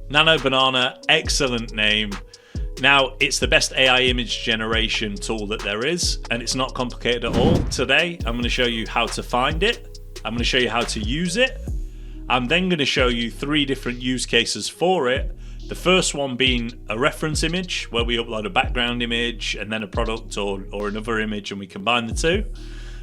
Nano Banana, excellent name. Now, it's the best AI image generation tool that there is, and it's not complicated at all. Today, I'm going to show you how to find it. I'm going to show you how to use it. I'm then going to show you 3 different use cases for it. The first one being a reference image, where we upload a background image and then a product or another image, and we combine the two.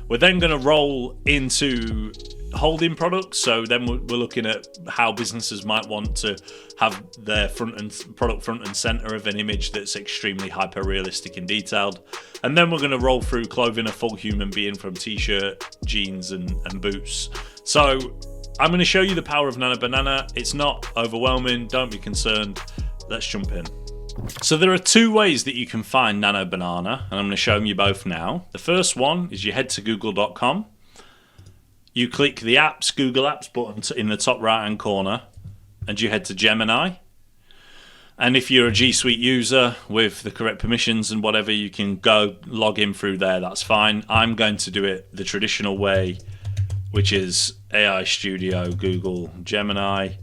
We're then going to roll into holding products, so then we're looking at how businesses might want to have their product front and center of an image that's extremely hyper realistic and detailed. And then we're going to roll through clothing a full human being from t-shirt, jeans and boots. So I'm going to show you the power of Nano Banana. It's not overwhelming, don't be concerned. Let's jump in. So there are 2 ways that you can find Nano Banana, and I'm going to show them you both now. The first one is you head to google.com. You click the apps, Google Apps button in the top right hand corner, and you head to Gemini. And if you're a G Suite user with the correct permissions and whatever, you can go log in through there, that's fine. I'm going to do it the traditional way, which is AI Studio, Google, Gemini,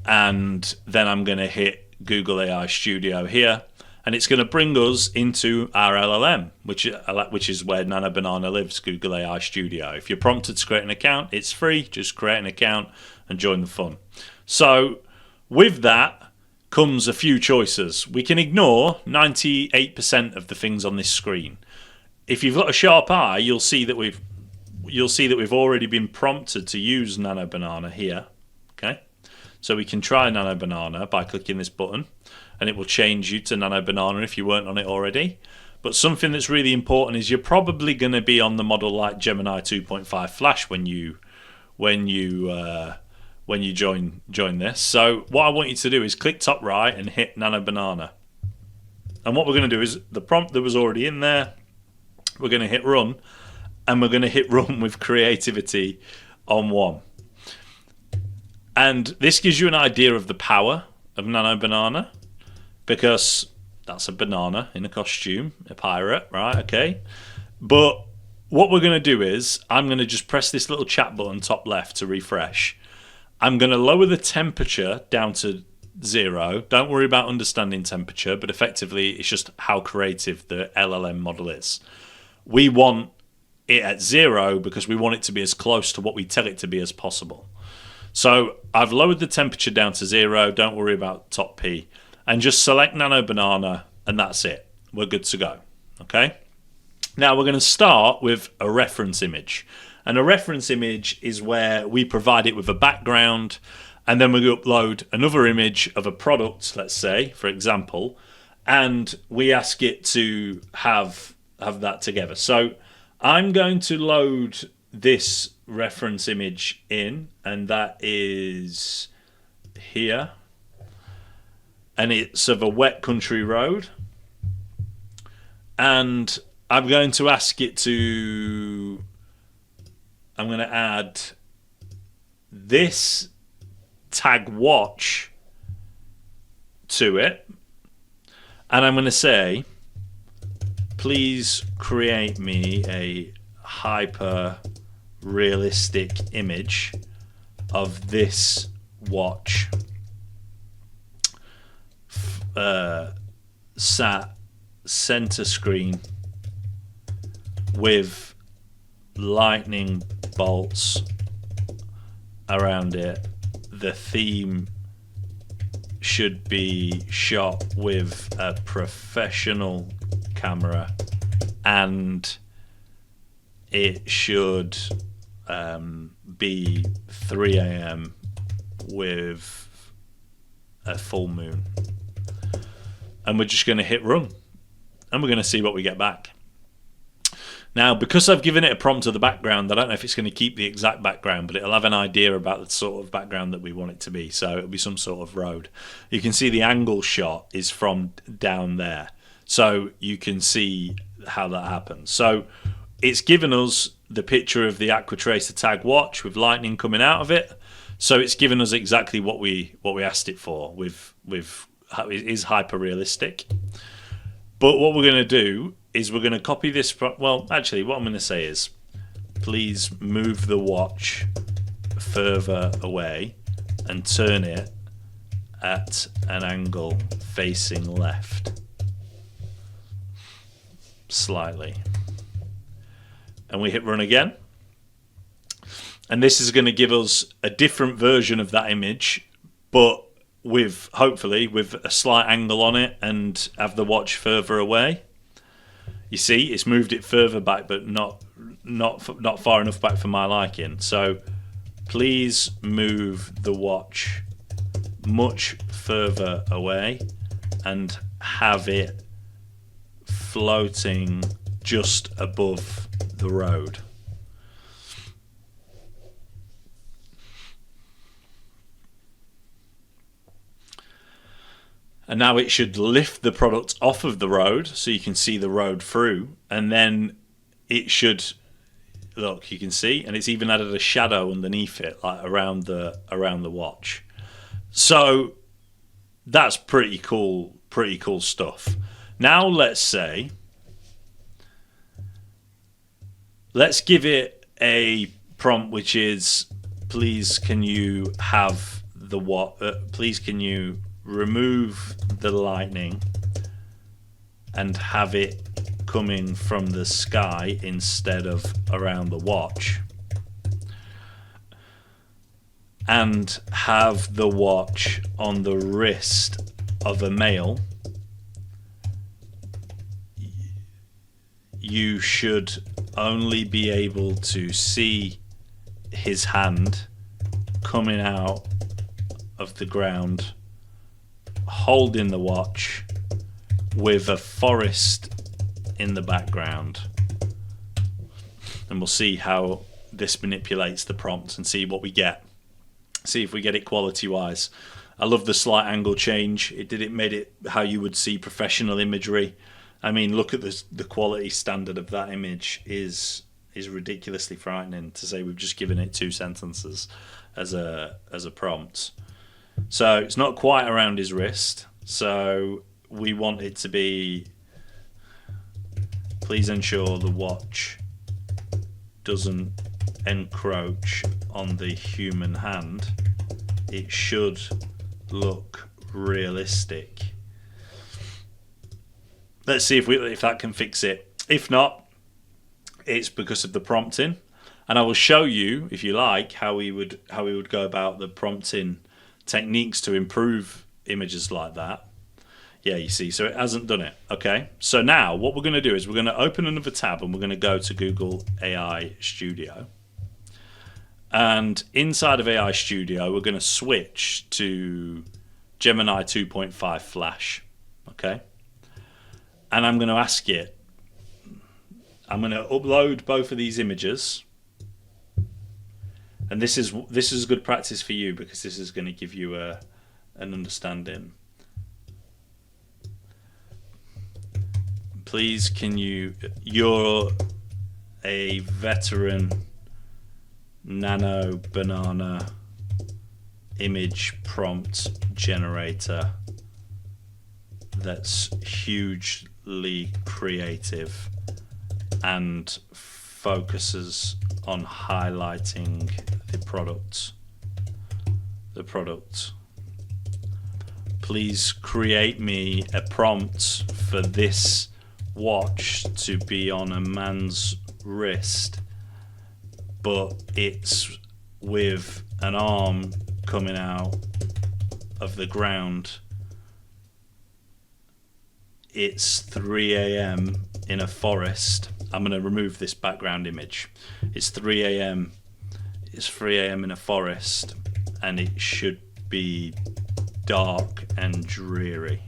and then I'm going to hit Google AI Studio here, and it's going to bring us into our LLM, which is where Nano Banana lives, Google AI Studio. If you're prompted to create an account, it's free. Just create an account and join the fun. So with that comes a few choices. We can ignore 98% of the things on this screen. If you've got a sharp eye, you'll see that we've already been prompted to use Nano Banana here. Okay. So we can try Nano Banana by clicking this button, and it will change you to Nano Banana if you weren't on it already. But something that's really important is you're probably going to be on the model like Gemini 2.5 Flash when you join this. So what I want you to do is click top right and hit Nano Banana. And what we're going to do is the prompt that was already in there, we're going to hit run, and we're going to hit run with creativity on 1. And this gives you an idea of the power of Nano Banana, because that's a banana in a costume, a pirate, right? Okay. But what we're going to do is I'm going to just press this little chat button top left to refresh. I'm going to lower the temperature down to 0. Don't worry about understanding temperature, but effectively it's just how creative the LLM model is. We want it at 0 because we want it to be as close to what we tell it to be as possible. So I've lowered the temperature down to 0. Don't worry about top P. And just select Nano Banana, and that's it. We're good to go. Okay? Now we're going to start with a reference image. And a reference image is where we provide it with a background, and then we upload another image of a product, let's say, for example, and we ask it to have that together. So I'm going to load this reference image in, and that is here, and it's of a wet country road, and I'm going to ask it to, I'm going to add this tag watch to it, and I'm going to say, please create me a hyper realistic image of this watch sat center screen with lightning bolts around it. The theme should be shot with a professional camera, and it should be 3 a.m. with a full moon. And we're just going to hit run, and we're going to see what we get back. Now, because I've given it a prompt of the background, I don't know if it's going to keep the exact background, but it'll have an idea about the sort of background that we want it to be. So it'll be some sort of road. You can see the angle shot is from down there, so you can see how that happens. So it's given us the picture of the Aquatracer tag watch with lightning coming out of it. So it's given us exactly what we asked it for. It is hyper realistic. But what we're going to do is we're going to copy this. Well, actually, what I'm going to say is, please move the watch further away and turn it at an angle facing left slightly. And we hit run again. And this is going to give us a different version of that image, but with hopefully with a slight angle on it and have the watch further away. You see, it's moved it further back, but not far enough back for my liking. So please move the watch much further away and have it floating just above the road. And now it should lift the product off of the road so you can see the road through. And then it should, look, you can see, and it's even added a shadow underneath it, like around the watch. So that's pretty cool stuff. Now let's give it a prompt which is, please can you have the please can you remove the lightning and have it coming from the sky instead of around the watch, and have the watch on the wrist of a male. You should only be able to see his hand coming out of the ground holding the watch with a forest in the background. And we'll see how this manipulates the prompt and see what we get. See if we get it quality wise. I love the slight angle change. It made it how you would see professional imagery. I mean, look at the quality standard of that image is ridiculously frightening, to say we've just given it 2 sentences as a prompt. So it's not quite around his wrist. So we want it to be, please ensure the watch doesn't encroach on the human hand. It should look realistic. Let's see if that can fix it. If not, it's because of the prompting. And I will show you, if you like, how we would go about the prompting techniques to improve images like that. Yeah, you see, so it hasn't done it. Okay, so now what we're going to do is we're going to open another tab and we're going to go to Google AI Studio. And inside of AI Studio, we're going to switch to Gemini 2.5 Flash. Okay, and I'm going to ask it, I'm going to upload both of these images. And this is good practice for you, because this is going to give you an understanding. Please can you're a veteran Nano banana image prompt generator that's hugely creative and focuses on highlighting the product. Please create me a prompt for this watch to be on a man's wrist, but it's with an arm coming out of the ground. It's 3 a.m. in a forest. I'm going to remove this background image. It's 3 a.m. It's 3 a.m. in a forest, and it should be dark and dreary.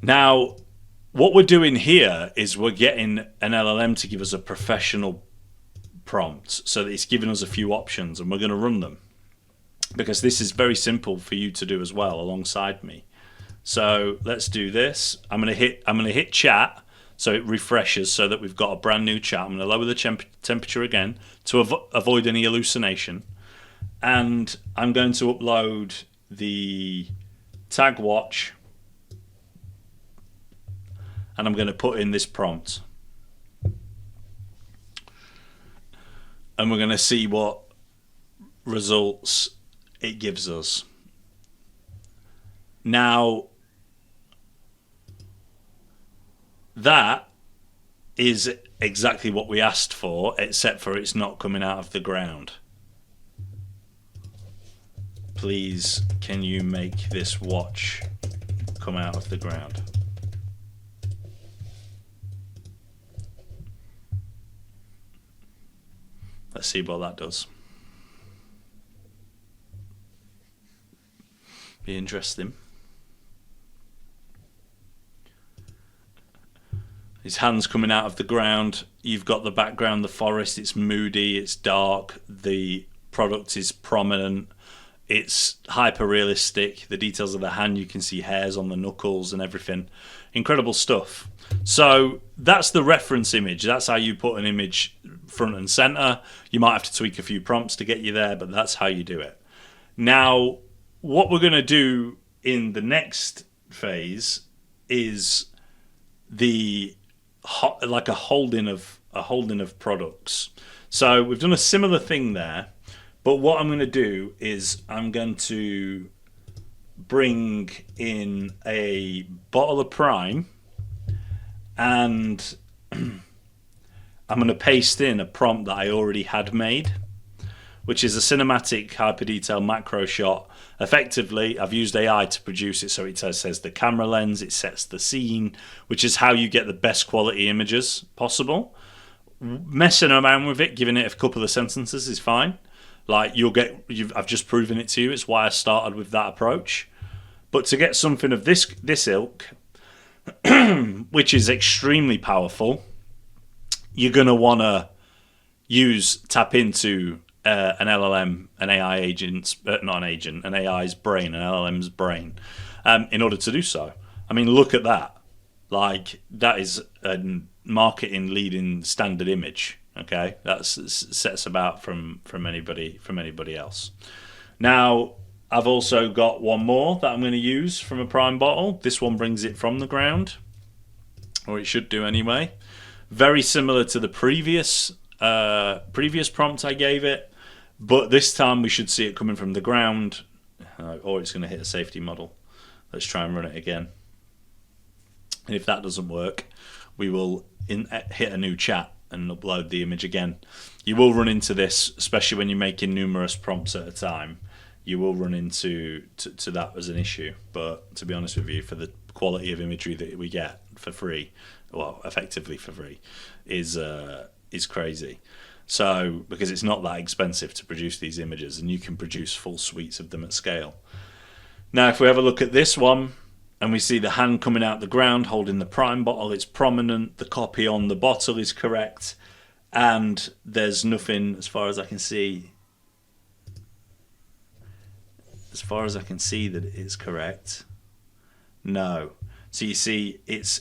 Now, what we're doing here is we're getting an LLM to give us a professional prompt, so that it's giving us a few options, and we're going to run them, because this is very simple for you to do as well alongside me. So let's do this. I'm going to hit chat, so it refreshes, so that we've got a brand new chat. I'm going to lower the temperature again to avoid any hallucination, and I'm going to upload the tag watch, and I'm going to put in this prompt, and we're going to see what results it gives us. Now, that is exactly what we asked for, except for it's not coming out of the ground. Please, can you make this watch come out of the ground? Let's see what that does. Be interesting. His hands coming out of the ground. You've got the background, the forest. It's moody, it's dark. The product is prominent. It's hyper realistic. The details of the hand, you can see hairs on the knuckles and everything. Incredible stuff. So that's the reference image. That's how you put an image front and center. You might have to tweak a few prompts to get you there, but that's how you do it. Now, what we're going to do in the next phase is like a holding of products. So we've done a similar thing there, but what I'm going to do is I'm going to bring in a bottle of Prime, and I'm going to paste in a prompt that I already had made, which is a cinematic hyper detail macro shot. Effectively, I've used AI to produce it, so it says the camera lens, it sets the scene, which is how you get the best quality images possible. Messing around with it, giving it a couple of sentences is fine. Like I've just proven it to you. It's why I started with that approach. But to get something of this ilk, which is extremely powerful, you're gonna want to tap into an LLM, an AI agent, not an agent, an AI's brain, an LLM's brain, in order to do so. I mean, look at that. Like, that is a marketing leading standard image. Okay, that sets about from anybody else. Now, I've also got one more that I'm going to use from a Prime bottle. This one brings it from the ground, or it should do anyway. Very similar to the previous prompt I gave it, but this time we should see it coming from the ground, or it's going to hit a safety model. Let's try and run it again. And if that doesn't work, we will hit a new chat and upload the image again. You will run into this, especially when you're making numerous prompts at a time. You will run into that as an issue. But to be honest with you, for the quality of imagery that we get for free, well, effectively for free, is crazy. So, because it's not that expensive to produce these images, and you can produce full suites of them at scale. Now, if we have a look at this one, and we see the hand coming out the ground holding the Prime bottle, it's prominent, the copy on the bottle is correct, and there's nothing, as far as I can see, that it is correct. No. So you see, it's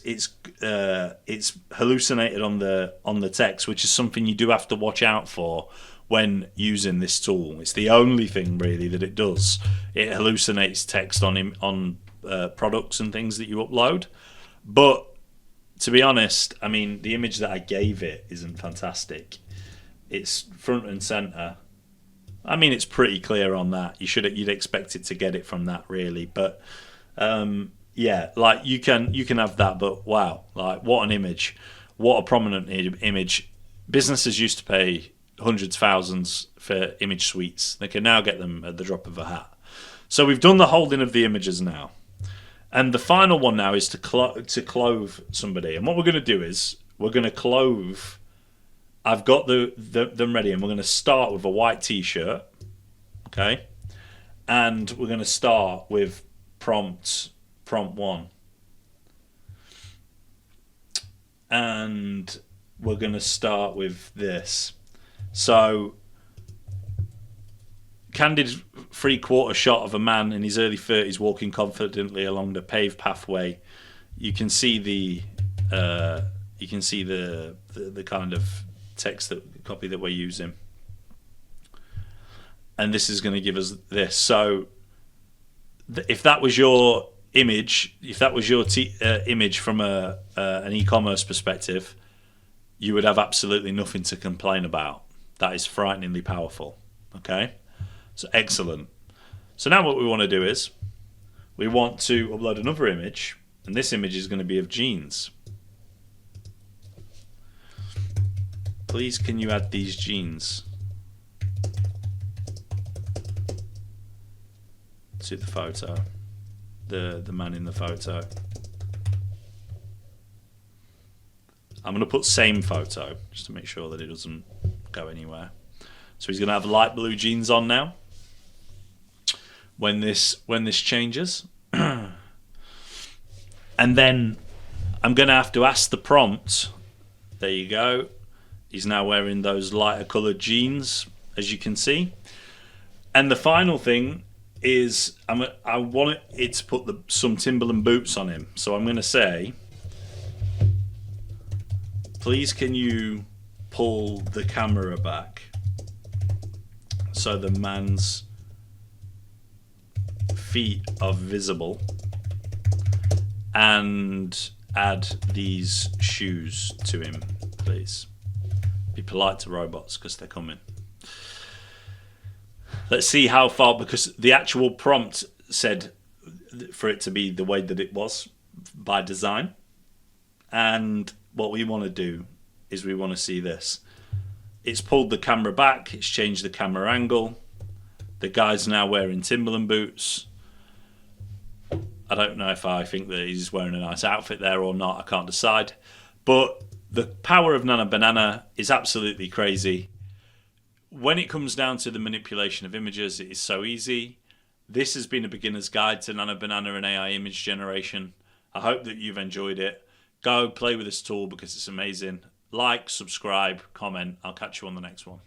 hallucinated on the text, which is something you do have to watch out for when using this tool. It's the only thing really that it does. It hallucinates text on products and things that you upload. But to be honest, I mean, the image that I gave it isn't fantastic. It's front and center. I mean, it's pretty clear on that. You'd expect it to get it from that really, but yeah, like you can have that, but wow, like what an image, what a prominent image. Businesses used to pay hundreds of thousands for image suites. They can now get them at the drop of a hat. So we've done the holding of the images now, and the final one now is to clothe somebody. And what we're going to do is we're going to clothe. I've got them ready, and we're going to start with a white t-shirt, okay, and we're going to start with prompt 1, and we're going to start with this. So, candid 3/4 shot of a man in his early 30s walking confidently along the paved pathway. You can see the kind of text copy that we're using, and this is going to give us this. So, if that was your image, if that was your image from an e-commerce perspective, you would have absolutely nothing to complain about. That is frighteningly powerful. Okay, so excellent. So now what we want to do is we want to upload another image, and this image is going to be of jeans. Please, can you add these jeans to the photo? The man in the photo. I'm going to put same photo just to make sure that it doesn't go anywhere. So he's going to have light blue jeans on now when this changes. And then I'm going to have to ask the prompt. There you go. He's now wearing those lighter coloured jeans, as you can see. And the final thing is I want it to put some Timberland boots on him. So I'm going to say, please can you pull the camera back so the man's feet are visible, and add these shoes to him, please. Be polite to robots because they're coming. Let's see how far, because the actual prompt said for it to be the way that it was by design. And what we want to do is we want to see this. It's pulled the camera back, it's changed the camera angle. The guy's now wearing Timberland boots. I don't know if I think that he's wearing a nice outfit there or not, I can't decide. But the power of Nano Banana is absolutely crazy. When it comes down to the manipulation of images, it is so easy. This has been a beginner's guide to Nano Banana and AI image generation. I hope that you've enjoyed it. Go play with this tool because it's amazing. Like, subscribe, comment. I'll catch you on the next one.